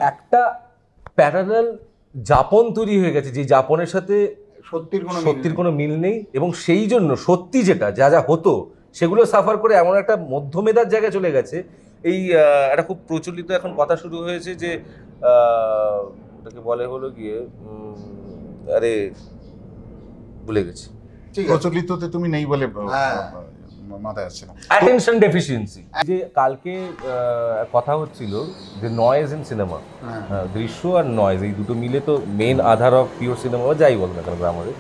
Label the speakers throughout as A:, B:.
A: একটা প্যারালাল যাপন তৈরি হয়ে গেছে, যে যাপনের সাথে সত্যির কোনো মিল নেই, এবং সেই জন্য সত্যি যেটা যা যা হতো সেগুলো সাফার করে এমন একটা মধ্যমেধার জায়গায় চলে গেছে। এই একটা খুব প্রচলিত এখন কথা শুরু হয়েছে যে ওটাকে বলে হলো গিয়ে আরে ভুলে গেছি,
B: প্রচলিততে তুমি নেই বলে মাথায় আসছে না,
A: অ্যাটেনশন ডেফিসিয়েন্সি। যে কালকে কথা হচ্ছিল যে নয়েজ ইন সিনেমা, দৃশ্য আর নয়েজ এই দুটো মিলে তো মেন আধার অফ পিওর সিনেমা, যাই বল না কেন আমাদের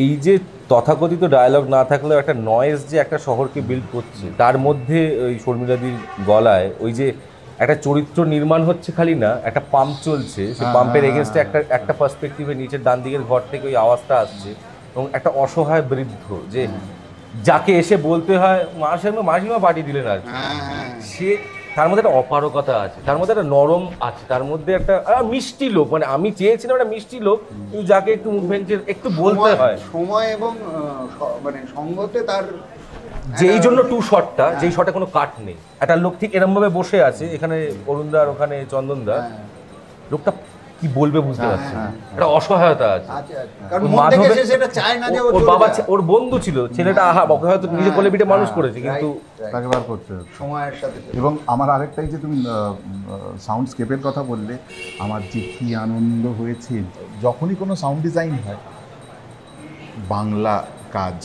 A: এই যে তথাকথিত ডায়ালগ না থাকলেও একটা নয়েজ যে একটা শহরকে বিল্ড করছে, তার মধ্যে ওই শর্মিলাদির গলায় ওই যে একটা চরিত্র নির্মাণ হচ্ছে, খালি না একটা পাম্প চলছে, সেই পাম্পের এগেনস্টে একটা পার্সপেক্টিভে নিচের ডান দিকের ঘর থেকে ওই আওয়াজটা আসছে, এবং একটা অসহায় বৃদ্ধ যে যাকে এসে বলতে হয় মাসিমা পাঠিয়ে দিলেন আর সে, তার মধ্যে একটা অপারকতা আছে, তার মধ্যে একটা নরম আছে, তার মধ্যে একটা মিষ্টি লোক, মানে আমি চেয়েছিলাম একটা মিষ্টি লোক, কিন্তু যাকে একটু মুখ ভেঙে একটু বলতে হয়
C: সময় এবং মানে সঙ্গতে তার,
A: যেই জন্য টু শটটা, যেই শটে কোনো কাট নেই, একটা লোক ঠিক এরম ভাবে বসে আছে, এখানে অরুণদা আর ওখানে চন্দনদা, লোকটা কি বলবে বুঝতে পারছে, একটা অসহায়তা আছে। ওর বাবা ওর বন্ধু ছিল, ছেলেটা ওকে হয়তো নিজে কোলে পিঠে মানুষ করেছে, কিন্তু
B: তাকে বার করতে হবে
C: সময়ের সাথে।
B: এবং আমার আরেকটাই যে তুমি সাউন্ড স্কেপের কথা বললে, আমার যে কি আনন্দ হয়েছে যখনই কোনো সাউন্ড ডিজাইন হয়, বাংলা কাজ,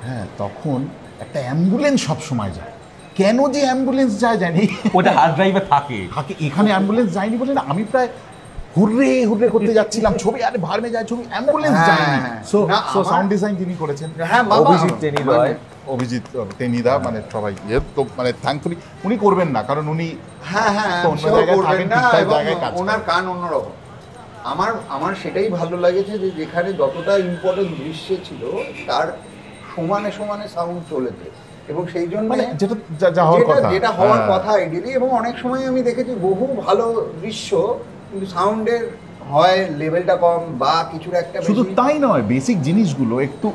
B: হ্যাঁ, তখন একটা অ্যাম্বুলেন্স সব সময় যায়। কেন যে অ্যাম্বুলেন্স যায় জানি,
A: ওটা হার্ড ড্রাইভে থাকে,
B: এখানে অ্যাম্বুলেন্স যায়নি বলে না, আমি প্রায় হুররে হুররে করতে যাচ্ছিলাম, ছবি আরে ভার্মে যায় ছবি, অ্যাম্বুলেন্স যায়নি। সো সাউন্ড ডিজাইন যিনি করেছেন অভিজিৎ টেনিদা, মানে সবাই তো মানে থ্যাঙ্কফুলি উনি করবেন না, কারণ উনি
C: ওনার কান অন্যরকম। আমার সেটাই ভালো লাগেছে যে যেখানে যতটা ইম্পর্টেন্ট দৃশ্য ছিল তার সমানে সমানে সাউন্ড চলেছে, এবং সেই জন্য যেটা হওয়ার কথা আইডিয়ালি। এবং অনেক সময় আমি দেখেছি বহু ভালো দৃশ্য কিন্তু সাউন্ডের হয় লেভেলটা কম বা কিছুর একটা,
B: শুধু তাই নয়, বেসিক জিনিসগুলো একটু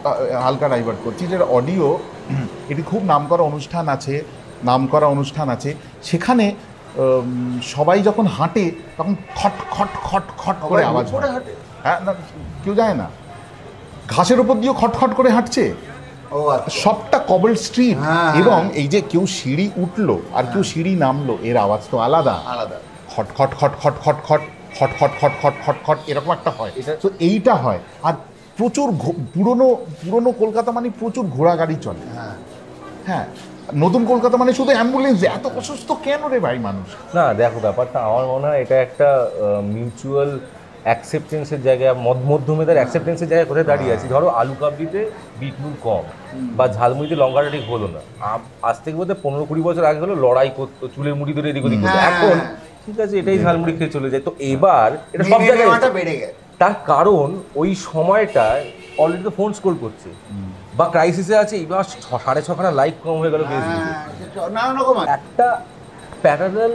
B: হালকা ডাইভার্ট করছি। যে অডিও, এটি খুব নামকরা অনুষ্ঠান আছে, সেখানে সবাই যখন হাঁটে তখন খট খট খট খট করে আওয়াজ হয়। হ্যাঁ, না কেউ যায় না, ঘাসের উপর দিয়েও খট খট করে হাঁটছে, সবটা কবল স্ট্রিট, এবং এই যে কেউ সিঁড়ি উঠলো আর কেউ সিঁড়ি নামলো, এর আওয়াজ তো আলাদা, খট খট খট খট খট খট খট খট খট খট খট খট এরকম একটা হয়। তো এইটা হয়। আর প্রচুর পুরনো কলকাতা মানে প্রচুর ঘোড়া গাড়ি চলে। হ্যাঁ, নতুন কলকাতা মানে শুধু অ্যাম্বুলেন্স। এত অসুস্থ কেন রে ভাই মানুষ?
A: না দেখো, ব্যাপারটা আমার মনে হয় এটা একটা মিউচুয়াল অ্যাকসেপ্টেন্সের জায়গায়, মধ্যমেধার অ্যাকসেপ্টেন্সের জায়গায় কোথায় দাঁড়িয়ে আছি। ধরো আলু কাবলিতে বিট নুন কম, বা ঝালমুড়িতে লঙ্কাটা ঠিক হলো না, আজ থেকে বোধহয় 15-20 বছর আগে হলো লড়াই করতো, চুলের মুড়ি ধরে এদিক ওদিক করতো, এখন ঠিক আছে এটাই ঝালমুড়ি খেয়ে চলে যায়। তো এবার এটা সব জায়গায় বেড়ে গেছে, তার কারণ ওই সময়টায় অলরেডি তো ফোন স্ক্রোল করছে বা ক্রাইসিসে আছে, এবার 6.5 লাইক কম হয়ে গেল ফেসবুকে, একটা প্যারালাল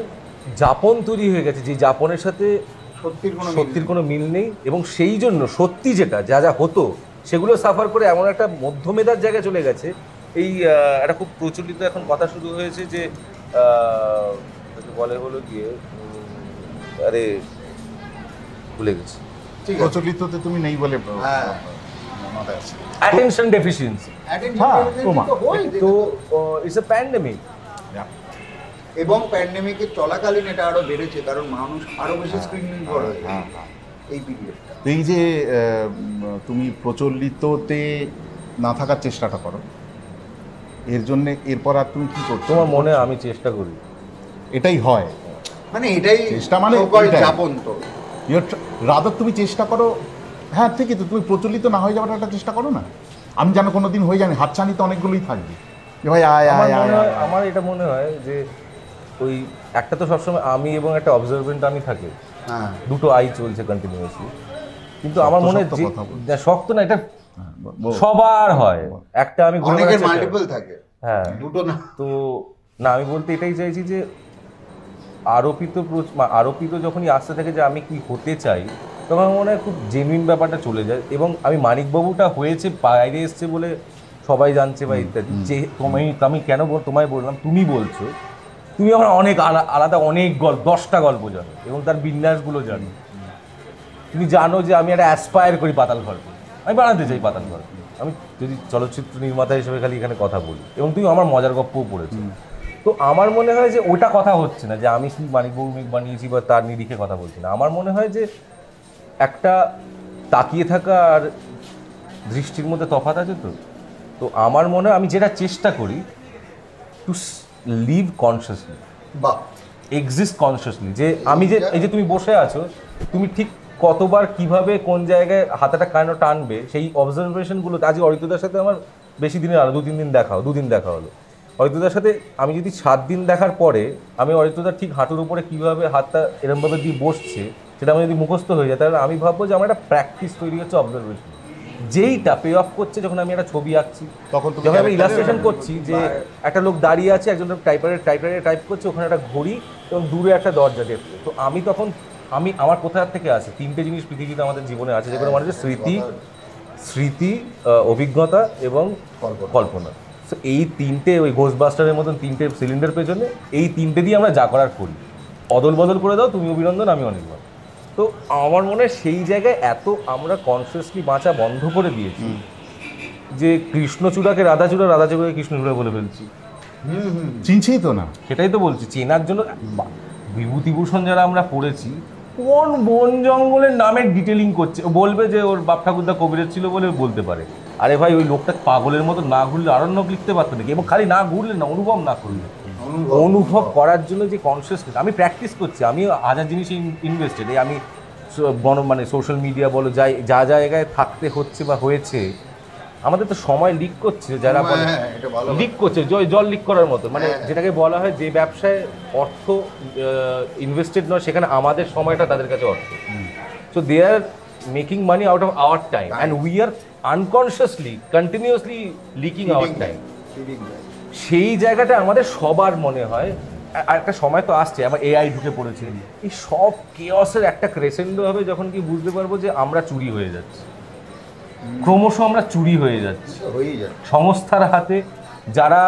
A: যাপন তৈরি হয়ে গেছে, যে যাপনের সাথে সত্যির কোনো মিল নেই, এবং সেই জন্য সত্যি যেটা যা যা হতো সেগুলো সাফার করে এমন একটা মধ্যমেধার জায়গায় চলে গেছে। এই একটা খুব প্রচলিত এখন কথা শুরু হয়েছে যে বলে হলো গিয়ে আরে ভুলে গেছি,
B: প্রচলিততে তুমি নেই বলে মাথায় আসছে,
A: অ্যাটেনশন ডেফিসিয়েন্সি। তো ইটস এ প্যান্ডেমিক,
C: এবং প্যান্ডেমিকের চলাকালীন এটা আরো বেড়েছে, কারণ মানুষ আরো বেশি স্ক্রিন নির্ভর হয়ে এই পিরিয়ডটা।
B: এই যে তুমি প্রচলিততে না থাকার চেষ্টাটা করো, এর জন্য এরপর আর তুমি কি করছো?
A: তোমার মনে আমি চেষ্টা করি,
B: এটাই হয়,
C: মানে এটাই
B: চেষ্টা, মানে
C: যাপন। তো
B: রাদার তুমি চেষ্টা করো, হ্যাঁ ঠিকই তো, তুমি প্রচলিত না হয়ে যাওয়ার একটা চেষ্টা করো না। আমি যেন কোনোদিন হয়ে জানি, হাতছানি তো অনেকগুলোই থাকবে যে ভাই
A: আমার এটা মনে হয় যে ওই একটা তো সবসময় আমি এবং একটা অবজারভেন্ট আমি থাকে, দুটো আই চলছে কন্টিনিউয়াসলি, কিন্তু আমার মনে হয় শক্ত না, এটা সবার হয়, একটা আমি
C: মাল্টিপল থাকে,
A: হ্যাঁ দুটো না। তো না, আমি বলতে এটাই চাইছি যে আরোপিত যখনই আসতে থাকে যে আমি কি হতে চাই, তখন আমার মনে হয় খুব জেনুইন ব্যাপারটা চলে যায়। এবং আমি মানিকবাবুটা হয়েছে বাইরে এসছে বলে সবাই জানছে বা ইত্যাদি, যে আমি কেন তোমায় বললাম, তুমি বলছো তুমি আমার অনেক আলাদা অনেক গল্প, 10টা গল্প জানো এবং তার বিন্যাসগুলো জানো। তুমি জানো যে আমি একটা অ্যাসপায়ার করি পাতাল ঘর, আমি বানাতে চাই পাতাল ঘর। আমি যদি চলচ্চিত্র নির্মাতা হিসেবে খালি এখানে কথা বলি, এবং তুমি আমার মজার গপ্পও পড়েছো। তো আমার মনে হয় যে ওটা কথা হচ্ছে না যে আমি কি মানিকবাবু মেঘ বানিয়েছি বা তার নিরিখে কথা বলছি না। আমার মনে হয় যে একটা তাকিয়ে থাকা আর দৃষ্টির মধ্যে তফাৎ আছে। তো আমার মনে হয় আমি যেটা চেষ্টা করি টু লিভ কনসিয়াসলি,
C: বা
A: এক্সিস্ট কনসিয়াসলি, যে আমি যে এই যে তুমি বসে আছো, তুমি ঠিক কতবার কিভাবে কোন জায়গায় হাতাটা কেন টানবে, সেই অবজারভেশনগুলোতে। আজকে অরিত্রদার সাথে আমার বেশি দিনের আলো, 2-3 দিন দেখা, 2 দিন দেখা হলো অরিত্রদার সাথে। আমি যদি 7 দিন দেখার পরে আমি অরিত্রদার ঠিক হাঁটুর উপরে কীভাবে হাতটা এরমভাবে দিয়ে বসছে সেটা আমি যদি মুখস্থ হয়ে যায়, তাহলে আমি ভাববো যে আমার একটা প্র্যাকটিস তৈরি হচ্ছে অবজারভেশন, যেইটা পে অফ করছে যখন আমি একটা ছবি আঁকছি, যখন আমি ইলাস্ট্রেশন করছি, যে একটা লোক দাঁড়িয়ে আছে, একজন লোক টাইপরাইটারে টাইপ করছে, ওখানে একটা ঘড়ি এবং দূরে একটা দরজা দেখছে। তো আমি তখন আমার কোথায় থেকে আছে 3টে জিনিস পৃথিবীতে আমাদের জীবনে আছে, যেগুলো মানুষের স্মৃতি, অভিজ্ঞতা এবং কল্পনা। তো এই 3টে, ওই ঘোষবাস্টারের মতন 3টে সিলিন্ডার পেছনে, এই 3টে দিয়ে আমরা যা করার করি। অদল বদল করে দাও, তুমি অভিনন্দন, আমি অনির্বাণ। তো আমার মনে হয় সেই জায়গায় এত আমরা কনসিয়াসলি বাঁচা বন্ধ করে দিয়েছি যে কৃষ্ণচূড়াকে রাধাচূড়া, রাধাচূড়াকে কৃষ্ণচূড়া বলে ফেলছি।
B: চিনছেই তো না।
A: সেটাই তো বলছি, চেনার জন্য বিভূতিভূষণ যারা আমরা পড়েছি, কোন বন জঙ্গলের নামের ডিটেলিং করছে। ও বলবে যে ওর বাপ ঠাকুরদা কবিরের ছিল বলে বলতে পারে। আরে ভাই, ওই লোকটা পাগলের মতো না ঘুরলে আরণ্যক লিখতে পারতো নাকি? এবং খালি না ঘুরলে না, অনুভব না করলে, অনুভব করার জন্য যে কনসিয়াসনেস, আমি প্র্যাকটিস করছি, আমি হাজার জিনিসে ইনভেস্টেড। এই আমি মানে সোশ্যাল মিডিয়া বলো, যা জায়গায় থাকতে হচ্ছে বা হয়েছে, আমাদের তো সময় লিক করছে, যারা লিক করছে জল লিক করার মতো, মানে যেটাকে বলা হয় যে ব্যবসায় অর্থ ইনভেস্টেড নয়, সেখানে আমাদের সময়টা তাদের কাছে অর্থ। So they are making money out of our time and we are unconsciously continuously leaking our time. সেই জায়গাটা আমাদের সবার মনে হয়। আর একটা সময় তো আসছে, আমার এআই ঢুকে পড়েছে, এই সব কেওসের একটা ক্রেসেন্ডো হবে যখন কি বুঝতে পারবো যে আমরা চুরি হয়ে যাচ্ছি, ক্রমশ আমরা চুরি হয়ে যাচ্ছি সংস্থার হাতে, যারা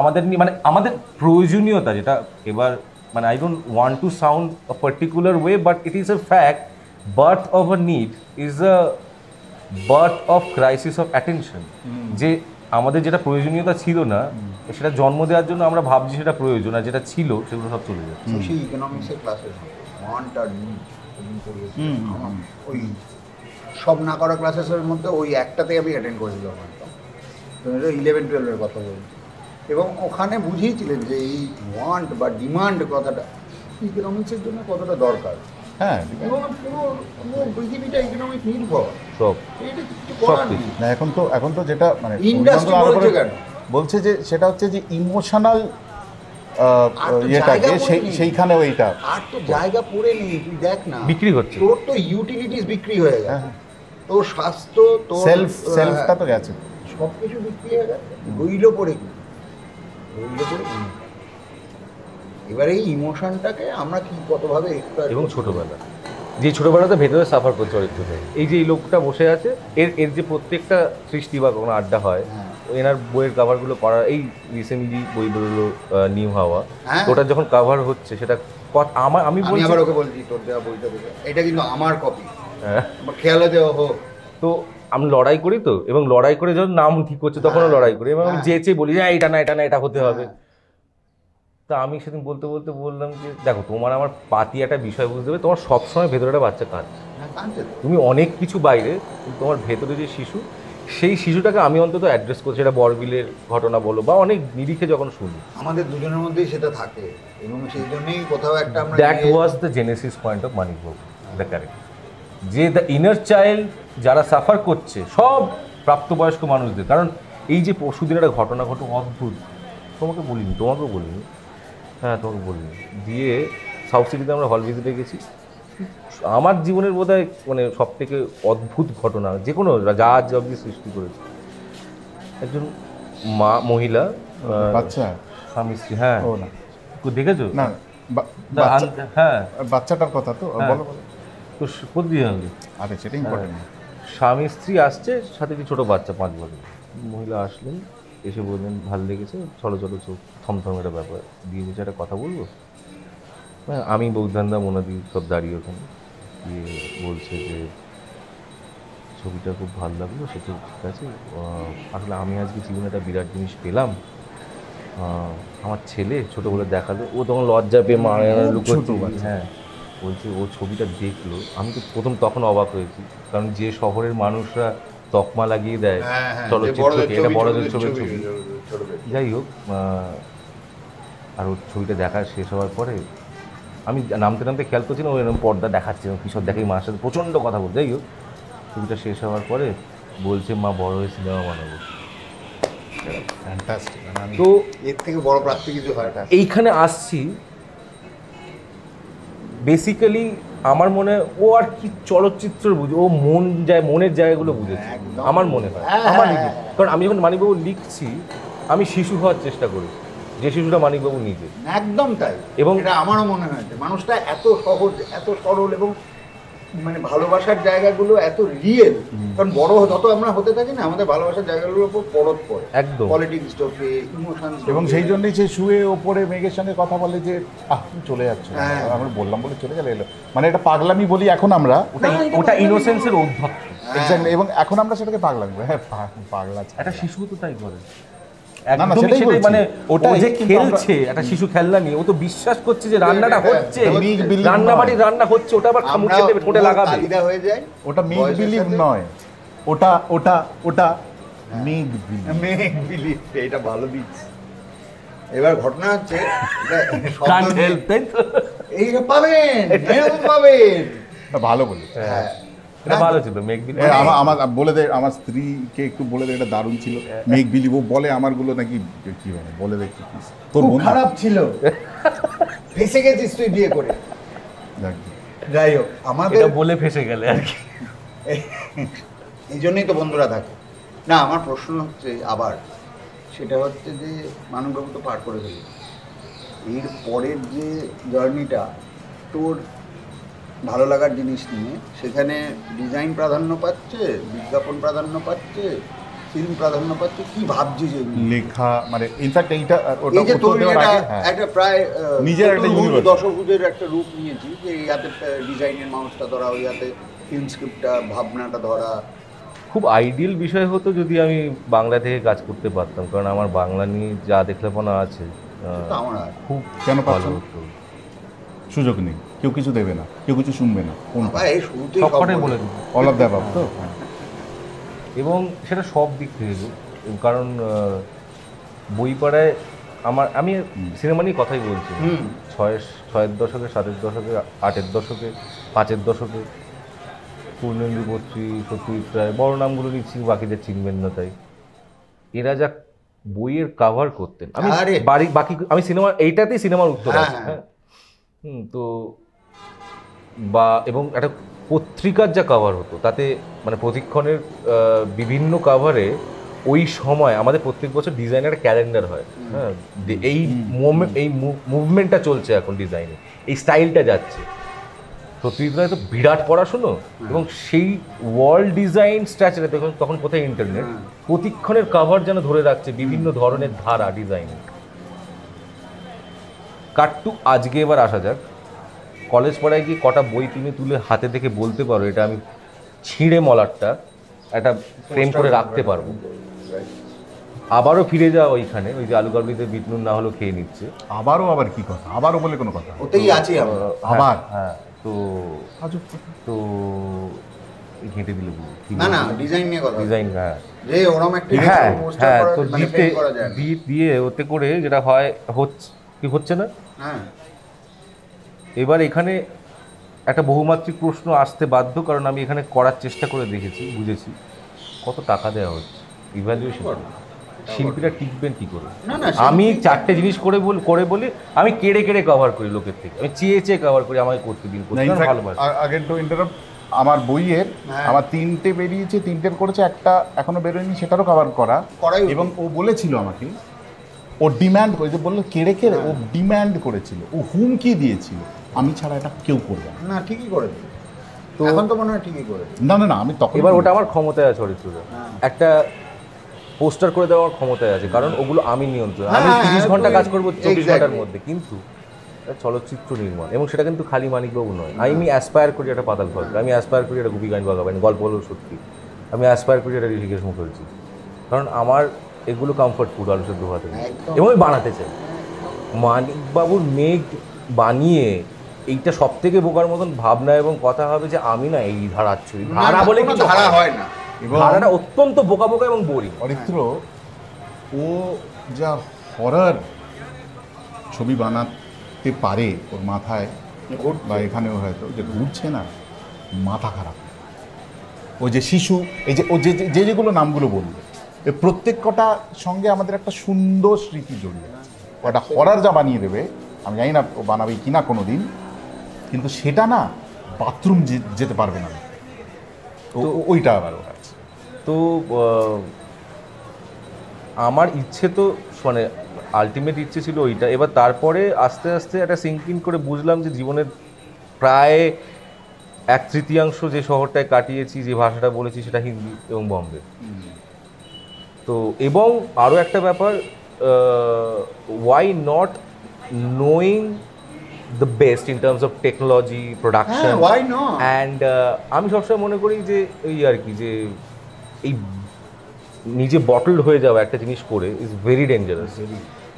A: আমাদের নিয়ে, মানে আমাদের প্রয়োজনীয়তা যেটা, এবার মানে I don't want to sound a particular way, but it is a fact, birth of a need is a birth of crisis of attention. যে আমাদের যেটা প্রয়োজনীয়তা ছিল না, সেটা জন্ম দেওয়ার জন্য আমরা ভাবছি সেটা প্রয়োজন, আর যেটা ছিল সেগুলো সব চলে যাচ্ছে।
C: সেই ইকোনমিক্সের ক্লাসে ওয়ান্ট আর নিড ওই সব না করা ক্লাসেসের মধ্যে ওই একটাতেই আমি অ্যাটেন্ড করেছিলাম, 11-12 কথা বলছি, এবং ওখানে বুঝিয়েছিলেন যে এই ওয়ান্ট বা ডিমান্ড কথাটা ইকোনমিক্সের জন্য কতটা দরকার।
B: হ্যাঁ,
C: এবং পুরো পৃথিবীটা ইকোনমিক নির্ভর
A: সব
B: না। এখন তো যেটা মানে বলছে যে সেটা হচ্ছে যে ইমোশনাল ইয়েটাকে সেইখানে ওইটা
C: আর তো জায়গা পড়ে নেই। তুই দেখ না,
A: বিক্রি হচ্ছে,
C: তোর তো ইউটিলিটিস বিক্রি হয়ে গেছে, তোর স্বাস্থ্য, তোর
B: সেলফটা তো গেছে,
C: সব কিছু বিক্রি হয়ে গেছে, রইল পড়ে কি? এবার এই ইমোশনটাকে আমরা কি কতভাবে
A: এবং যে ছোটবেলাতে ভেতরে সাফার করছে অরিত্রটা, এই যে এই লোকটা বসে আছে, এর যে প্রত্যেকটা সৃষ্টি বা কোনো আড্ডা হয়, এনার বইয়ের কাভারগুলো করা, এই রিসেন্টলি বই বেরোলো নিউ হাওয়া, ওটার যখন কাভার হচ্ছে সেটা আমি
C: আবার ওকে বলছি তোর দেওয়া বইটা দেখে, এটা কিন্তু আমার কপি, খেয়ালে দেওয়া হোক।
A: তো আমি লড়াই করি তো, এবং লড়াই করে যখন নাম ঠিক করছে তখনও লড়াই করি, এবং আমি যেচে বলি যে এটা না, এটা না, এটা হতে হবে। তা আমি সেদিন বলতে বললাম যে দেখো, তোমার আমার পাতি একটা বিষয় বুঝতে হবে, তোমার সবসময় ভেতরে একটা বাচ্চা কাঁদছে, তুমি অনেক কিছু বাইরে, কিন্তু তোমার ভেতরে যে শিশু, সেই শিশুটাকে আমি অন্তত অ্যাড্রেস করছি। এটা বরবিলের ঘটনা বলো বা অনেক নিরিখে যখন শুনি,
C: আমাদের দুজনের মধ্যেই সেটা থাকে, এবং সেই জন্যই কোথাও একটা আমরা
A: that was the genesis point of মানিকবাবু, দ্য ক্যারেক্টার, যে দ্য ইনার চাইল্ড যারা সাফার করছে, সব প্রাপ্তবয়স্ক মানুষদের। কারণ এই যে পরশুদিন একটা ঘটনা ঘটে অদ্ভুত, তোমাকেও বলিনি, হ্যাঁ তোমাকে বলিনি, দিয়ে সাউথ সিটিতে আমরা হল ভিজিটে গেছি। আমার জীবনের বোধহয় মানে সব থেকে অদ্ভুত ঘটনা, যে কোনো যা অব্দি সৃষ্টি করেছে। একজন মহিলা,
B: বাচ্চা,
A: স্বামী স্ত্রী, হ্যাঁ দেখেছো
B: না?
A: হ্যাঁ,
B: বাচ্চাটার কথা তো বলো
A: তো প্রতিদিন
B: আরে সেটা ইম্পর্টেন্ট।
A: স্বামী স্ত্রী আসছে, সাথে একটি ছোটো বাচ্চা 5 বছর। মহিলা আসলেন এসে বললেন ভালো লেগেছে, চলো চলো, চোখ থমথম একটা ব্যাপার দিয়ে দিয়েছে, একটা কথা বলবো। হ্যাঁ, আমি বৌদ্ধান্দা মোনাদি সব দাঁড়িয়ে ওখানে দিয়ে বলছে যে ছবিটা খুব ভালো লাগলো, সে তো ঠিক আছে, আসলে আমি আজকে জীবনে একটা বিরাট জিনিস পেলাম। আমার ছেলে ছোটোবেলা দেখালো, ও তখন লজ্জা পেয়ে মায়ের লুকোচ্ছে। হ্যাঁ, বলছে ও ছবিটা দেখলো, আমি তো প্রথম তখন অবাক হয়েছি, কারণ যে শহরের মানুষরা তকমা লাগিয়ে দেয় চলচ্চিত্রকে, এটা বড়দের ছবির ছবি। যাই হোক, আর ওর ছবিটা দেখা শেষ হওয়ার পরে আমি নামতে নামতে খেয়াল করছি না, ও এরকম পর্দা দেখাচ্ছে, কিশোর দেখেই মার সাথে প্রচণ্ড কথা বল। যাই হোক, ছবিটা শেষ হওয়ার পরে বলছে মা বড় হয়ে সিনেমা বানাবো।
C: তো এর থেকে বড় প্রাপ্তি কিছু হয় না।
A: এইখানে আসছি বেসিক্যালি, আমার মনে হয় ও আর কি চলচ্চিত্র বুঝে, ও মনের জায়গাগুলো বুঝেছে আমার মনে হয়। আমার নিজে, কারণ আমি যখন মানিকবাবু লিখছি আমি শিশু হওয়ার চেষ্টা করি, যে শিশুটা মানিকবাবু নিজে।
C: একদম তাই, এবং এটা আমারও মনে হয়েছে মানুষটা এত সহজ, এত সরল, এবং মানে ভালোবাসার জায়গাগুলো এত রিয়েল। কারণ বড় যত আমরা হতে থাকি না, আমাদের ভালোবাসার জায়গাগুলোর উপর পরত পড়ে, একদম পলিটিক্স ঢোকে, ইমোশন।
B: এবং সেই জন্যই সে শুয়ে ওপরে মেঘের সঙ্গে কথা বলে যে তুমি চলে যাচ্ছ, আমরা বললাম বলে চলে গেলে, এলো মানে এটা পাগলামি বলি এখন আমরা,
A: ওটা ইনোসেন্সের অধ্যক্ষ।
B: এক্স্যাক্টলি, এবং এখন আমরা সেটাকে পাগলামি, হ্যাঁ পাগলা,
A: একটা শিশু তো তাই করে।
B: মানে
A: ওটা যে খেলছে একটা শিশু খেলনা নিয়ে, ও তো বিশ্বাস করছে যে রান্নাটা হচ্ছে, রান্নাবাড়ির রান্না হচ্ছে, ওটা আবার মুখে দেবে, ঠোঁটে লাগাবে,
C: হয়ে যায়।
B: ওটা মেক বিলিভ নয়, ওটা ওটা ওটা মেক
C: বিলিভ। এটা ভালো দিচ্ছে। এবার ঘটনা হচ্ছে এই পাবেন, পাবেন,
B: ভালো বলি।
A: হ্যাঁ, এটা ভালো ছিল মেক বিলিভ।
B: আমার বলে দে, আমার স্ত্রীকে একটু বলে দে, এটা দারুণ ছিল মেক বিলিভ। ও বলে আমারগুলো নাকি কি হয়, বলে দে
C: তোর মন খারাপ ছিল, ফেসে গেছিস তুই বিয়ে করে। যাই হোক, আমাদের
A: বলে ফেসে গেলে আর কি,
C: এই জন্যই তো বন্ধুরা থাকে না। আমার প্রশ্ন হচ্ছে আবার, সেটা হচ্ছে যে মানববাবু তো পার করে দিল, এর পরের যে জার্নিটা তোর ভালো লাগার জিনিস নিয়ে, সেখানে ডিজাইন প্রাধান্য পাচ্ছে, বিজ্ঞাপন প্রাধান্য পাচ্ছে, ফিল্ম প্রাধান্য পাচ্ছে, কি ভাবছিস
B: লেখা? মানে ইনফ্যাক্ট এইটা
C: একটা প্রায় নিজের একটা দশভুজের একটা রূপ নিয়েছি, যে এই হাতে ডিজাইনের মানুষটা ধরা, ওই হাতে ফিল্ম স্ক্রিপ্টটা, ভাবনাটা ধরা।
A: খুব আইডিয়াল বিষয় হতো যদি আমি বাংলা থেকে কাজ করতে পারতাম, কারণ আমার বাংলা নিয়ে যা দেখলেপনা আছে খুব
B: কেন ভালো হতো। সুযোগ নেই, কেউ কিছু দেবে না, কেউ কিছু শুনবে না,
A: সবকটাই বলে দেবো,
B: অল অফ দ্য অ্যাবাভ তো।
A: এবং সেটা সব দিক থেকে, কারণ বইপাড়ায় আমি সিনেমা নিয়ে কথাই বলছি, ছয়ের দশকে, 7-এর দশকে, 8-এর দশকে, 5-এর দশকে পূর্ণেন্দু বত্রী, সত্যজিৎ রায়, বড় নামগুলো নিচ্ছি, বাকিদের চিনবেন না তাই। এরা যা বইয়ের কাভার করতেন, আমি বাকি আমি সিনেমা এইটাতেই সিনেমার উত্তর আছে। হ্যাঁ, তো এবং একটা পত্রিকার যা কাভার হতো, তাতে মানে প্রতিক্ষণের বিভিন্ন কাভারে ওই সময় আমাদের প্রত্যেক বছর ডিজাইনের ক্যালেন্ডার হয়। হ্যাঁ, এই মুভমেন্টটা চলছে এখন ডিজাইনে, এই স্টাইলটা যাচ্ছে। সত্যজিৎ রায় তো বিরাট পড়াশুনো, এবং সেই ওয়ার্ল্ড ডিজাইন স্ট্রাকচারে তখন কোথায় ইন্টারনেট, প্রতিক্ষণের কাভার যেন ধরে রাখছে বিভিন্ন ধরনের ধারা ডিজাইন। কাট্টু আজকে এবার আসা যাক, কলেজ পড়ায় গিয়ে কটা বই তুমি তুলে হাতে থেকে বলতে পারো এটা আমি ছিঁড়ে মলারটা একটা ফ্রেম করে রাখতে পারবো। আবারও ফিরে যাওয়া ওইখানে, ওই যে আলু কাবলিতে বিট নুন না হলেও খেয়ে নিচ্ছে,
B: আবার কি কথা, আবারও বলে কোনো কথা,
C: ওতেই আছি
B: আবার।
A: হ্যাঁ, তো ঘেঁটে দিলে
C: না ডিজাইন নিয়ে কথা,
A: ডিজাইন। হ্যাঁ,
C: যে ওরকম একটা
A: হ্যাঁ, তো দিয়ে ওতে করে যেটা হয় কি হচ্ছে না।
C: হ্যাঁ,
A: এবার এখানে একটা বহুমাত্রিক প্রশ্ন আসতে বাধ্য, কারণ আমি এখানে করার চেষ্টা করে দেখেছি, বুঝেছি কত টাকা দেওয়া হচ্ছে ইভ্যালুয়েশন। শিল্পীরা টিকবেন কি করে? আমি 4টে জিনিস করে বলি, আমি কেড়ে কভার করি লোকের থেকে, আমি চেয়ে কভার করি, আমাকে করতে দিন, ভালোবাসি।
B: আগের টু ইন্টারাপ্ট, আমার বইয়ের আমার 3টে বেরিয়েছে, 3টের করেছে, একটা এখনো বেরোয়নি, সেটারও কভার করা। এবং ও বলেছিল আমাকে, ও ডিম্যান্ড করে, যে বললো কেড়ে ও ডিম্যান্ড করেছিল, ও হুমকি দিয়েছিল, আমি ছাড়া এটা কেউ করবে
C: না। ঠিকই করে, এখন তো মনে হয় ঠিকই করে।
B: না, আমি তখন,
A: এবার ওটা আমার ক্ষমতায় আছে চরিত্রটা। একটা পোস্টার করে দেওয়ার ক্ষমতায় আছে, কারণ ওগুলো আমি নিয়ন্ত্রণ। আমি
C: হ্যাঁ,
A: 30 ঘন্টা কাজ করবো 24
C: exactly.
A: ঘন্টার মধ্যে, কিন্তু চলচ্চিত্র নির্মাণ, এবং সেটা কিন্তু খালি মানিকবাবু নয়। আমি অ্যাসপায়ার করি একটা পাতাল ফলক, আমি অ্যাসপায়ার করি একটা গোপীগঞ্জ বাগাবাড়ি, গল্প হলো সত্যি। আমি অ্যাসপায়ার করি একটা ঋষিকেশ মুখার্জি, কারণ আমার এগুলো কমফর্ট ফুড, আলু সেদ্ধ ভাতে,
C: একদম।
A: এবং আমি বানাতে চাই। মানিকবাবুর মেঘ বানিয়ে এইটা সব থেকে বোকার মতন ভাবনা এবং কথা হবে যে আমি না এই ধারা ছবি, ধারা বলে
C: কোনো
A: কিছু
C: ধারা হয় না।
B: এবং
A: ধারাটা অত্যন্ত বোকা বোকা এবং বোরিং।
B: অরিত্র ও যা হরর ছবি বানাতে পারে, ওর মাথায় বা এখানেও হয়তো যে ঘুরছে না, মাথা খারাপ। ও যে শিশু, এই যে ও যে যেগুলো নামগুলো বলবে, এ প্রত্যেক কটা সঙ্গে আমাদের একটা সুন্দর স্মৃতি জড়িয়ে আছে। ও একটা হরর যা বানিয়ে দেবে, আমি জানি না ও বানাবে কিনা কোনো দিন, কিন্তু সেটা না বাথরুম যেতে পারবে না। তো ওইটা আবার ওর আছে।
A: তো আমার ইচ্ছে তো মানে আলটিমেট ইচ্ছে ছিল ওইটা। এবার তারপরে আস্তে আস্তে একটা সিঙ্কিং করে বুঝলাম যে জীবনের প্রায় 1/3 যে শহরটায় কাটিয়েছি, যে ভাষাটা বলেছি, সেটা হিন্দি এবং বম্বে। তো এবং আরও একটা ব্যাপার, why not knowing the best in terms of technology, production,
C: হ্যাঁ, why not?
A: অ্যান্ড আমি সবসময় মনে করি যে ওই আর কি, যে এই নিজে বটলড হয়ে যাওয়া একটা জিনিস করে is very dangerous.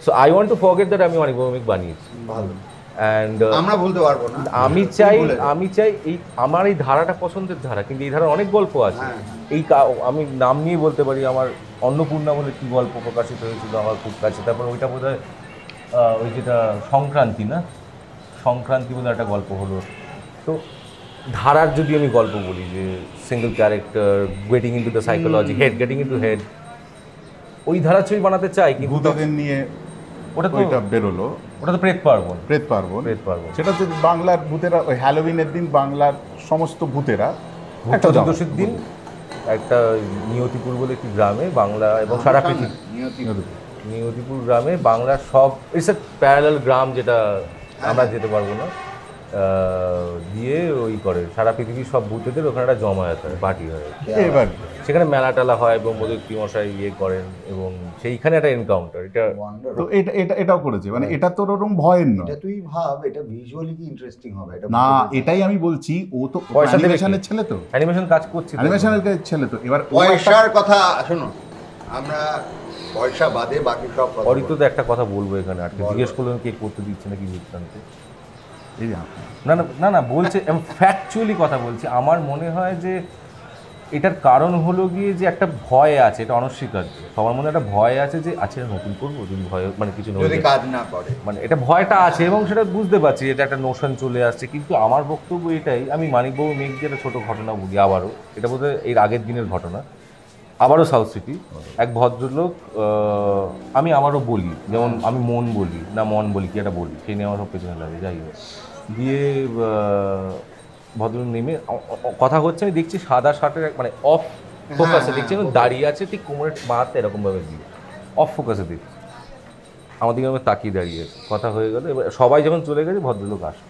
A: So I want to forget that আমি অনেক ভৌমিক বানিয়েছি।
C: ভালো,
A: অ্যান্ড
C: আমরা বলতে পারবো না।
A: আমি চাই এই আমার এই ধারাটা পছন্দের ধারা, কিন্তু এই ধারার অনেক গল্প আছে।
C: হ্যাঁ।
A: এই আমি নাম নিয়ে বলতে পারি, আমার অন্নপূর্ণা বলে কি গল্প প্রকাশিত হয়েছিল আমার খুব কাছে। তারপর ওইটা বোধহয় ওই যেটা সংক্রান্তি বলে একটা গল্প হলো। তো ধারার যদি আমি গল্প বলি, যে single character getting into the psychology, getting into head, ওই ধারার ছবি বানাতে চাই। কিন্তু
B: ভূতেদের নিয়ে
A: ওটা তো
B: বেরোলো,
A: ওটা তো প্রেত পার্বণ।
B: প্রেত পার্বণ, সেটা তো বাংলার ভূতেরা ওই হ্যালোউইনের দিন বাংলার সমস্ত ভূতেরা একটা
A: চতুর্দশীর দিন একটা নিয়তিপুর বলে একটি গ্রামে বাংলা এবং সারা পৃথিবী, নিয়তিপুর গ্রামে বাংলার সব, ইটস এ প্যারালাল গ্রাম, যেটা আমরা যেতে পারবো না, দিয়ে ওই করে সারা পৃথিবীর সব ভূতেদের ওখানে একটা জমায়েত হয়, পার্টি হয়।
B: এবার
A: সেখানে মেলা টেলা হয়, ব্রহ্মদৈত্যী মশাই ইয়ে করেন, এবং সেইখানে একটা এনকাউন্টার। এটা
B: তো এটাও করেছে, মানে এটা তোর ওরকম ভয়ের নয়।
C: এটা তুই ভাব, এটা ভিজুয়ালি কি ইন্টারেস্টিং হবে এটা
B: না, এটাই আমি বলছি, ও তো
A: পয়সা দেবে
B: অ্যানিমেশনের ছেলে, তো
A: অ্যানিমেশন কাজ করছে,
B: অ্যানিমেশনের ছেলে তো। এবার
C: পয়সার কথা শোনো, আমরা পয়সা বাদে বাকি সব কথা
A: অরিত্র তো একটা কথা বলবো এখানে, আজকে জিজ্ঞেস করলেন কে করতে দিচ্ছে নাকি বৃত্তান্ত।
B: এই
A: না বলছে, আমি ফ্যাকচুয়ালি কথা বলছি। আমার মনে হয় যে এটার কারণ হলো গিয়ে যে একটা ভয় আছে, এটা অনস্বীকার্য। সবার মনে একটা ভয় আছে যে আচ্ছা নতুন করবো, যদি ভয় মানে কিছু
C: যদি কাজ না করে,
A: মানে এটা ভয়টা আছে, এবং সেটা বুঝতে পারছি, এটা একটা নোশন চলে আসছে। কিন্তু আমার বক্তব্য এটাই, আমি মানিকবাবু মেঘ দিয়ে একটা ছোটো ঘটনা বলি আবারও, এটা বোধহয় এর আগের দিনের ঘটনা, আবারও সাউথ সিটি। এক ভদ্রলোক, আমি আবারও বলি, যেমন আমি মন বলি কি একটা বলি, সেই নিয়ে আমার সব পেছনে লাগে, যাই হোক। দিয়ে ভদ্রলোক নেমে কথা হচ্ছে, আমি দেখছি সাদা শার্টের মানে অফ ফোকাসে দেখছি, আমি দাঁড়িয়ে আছে ঠিক কোমরের মাথা এরকমভাবে দিয়ে অফ ফোকাসে দেখছি, আমাদের আমি তাকিয়ে দাঁড়িয়ে আছে। কথা হয়ে গেল, এবার সবাই যখন চলে গেছে, ভদ্রলোক আসে,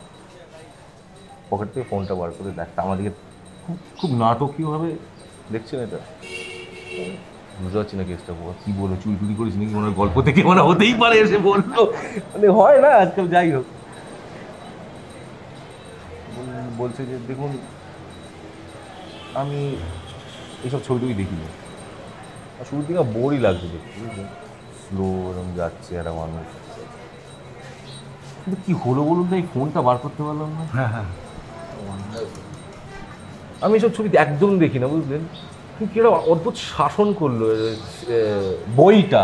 A: পকেট থেকে ফোনটা বার করে দেখতে আমাদেরকে খুব নাটকীয়ভাবে দেখছেন। এটা বুঝতে পারছি না কেসটা কী বলো, চুরি টুরি করিস নাকি, মনে হয় গল্প থেকে মনে হতেই পারে, এসে বললো, মানে হয় না আজকাল। যাই হোক, বলছে যে দেখুন আমি এইসব ছবিটুকু দেখিনি, আর শুরুর দিকে বোরই লাগছে দেখতে, বুঝলেন, স্লো এরকম যাচ্ছে একটা মানুষ। কিন্তু কী হলো বলুন তো, এই ফোনটা বার করতে পারলাম না। আমি এসব ছবি একদম দেখি না, বুঝলেন, কিন্তু কি একটা অদ্ভুত শাসন করলো বইটা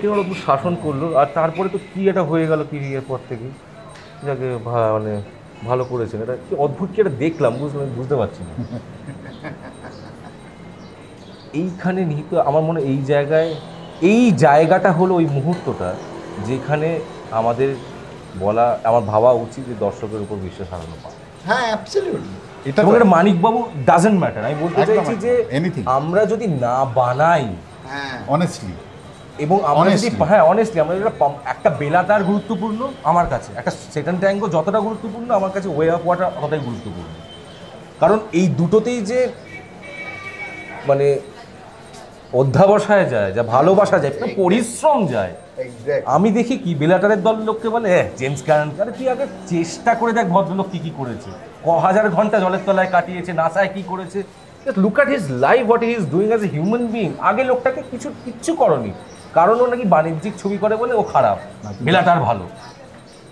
A: কিরকম অদ্ভুত শাসন করলো। আর তারপরে তো কি একটা হয়ে গেল কি এর পর থেকে, যাকে মানে ভালো করেছেন, এটা কি অদ্ভুত কি একটা দেখলাম, বুঝতে পারছি না। এইখানে নিহিত আমার মনে এই জায়গাটা হলো ওই মুহূর্তটা যেখানে আমাদের আমার ভাবা উচিত যে দর্শকের উপর বিশ্বাস হারানো পায়।
C: হ্যাঁ, অ্যাবসলিউটলি।
A: এটা মানিকবাবু ডাজেন্ট ম্যাটার। আমি বলতে চাইছি যে আমরা যদি না বানাই,
C: হ্যাঁ,
B: অনেস্টলি,
A: এবং আমরা যদি অনেস্টলি আমরা একটা বেলাতার গুরুত্বপূর্ণ আমার কাছে, একটা সেকেন্ড ট্যাঙ্গো যতটা গুরুত্বপূর্ণ আমার কাছে ওয়ে অফ ওয়াটার ততটাই গুরুত্বপূর্ণ। কারণ এই দুটোতেই যে মানে অধ্যাবসায় যায়, যা ভালোবাসা যায়, পুরো পরিশ্রম যায়।
C: Exactly.
A: আমি দেখি কি বেলাটারের দল লোককে বলে জেমস ক্যারন, আরে তুই আগে চেষ্টা করে দেখ ভদ্রলোক কি কি করেছে, হাজার ঘন্টা জলের তলায় কাটিয়েছে, নাসায় কি করেছে, look at his life, what he is doing as a human being. আগে লোকটাকে কিচ্ছু করনি, কারণ ও নাকি বাণিজ্যিক ছবি করে বলে ও খারাপ, বেলাটার ভালো।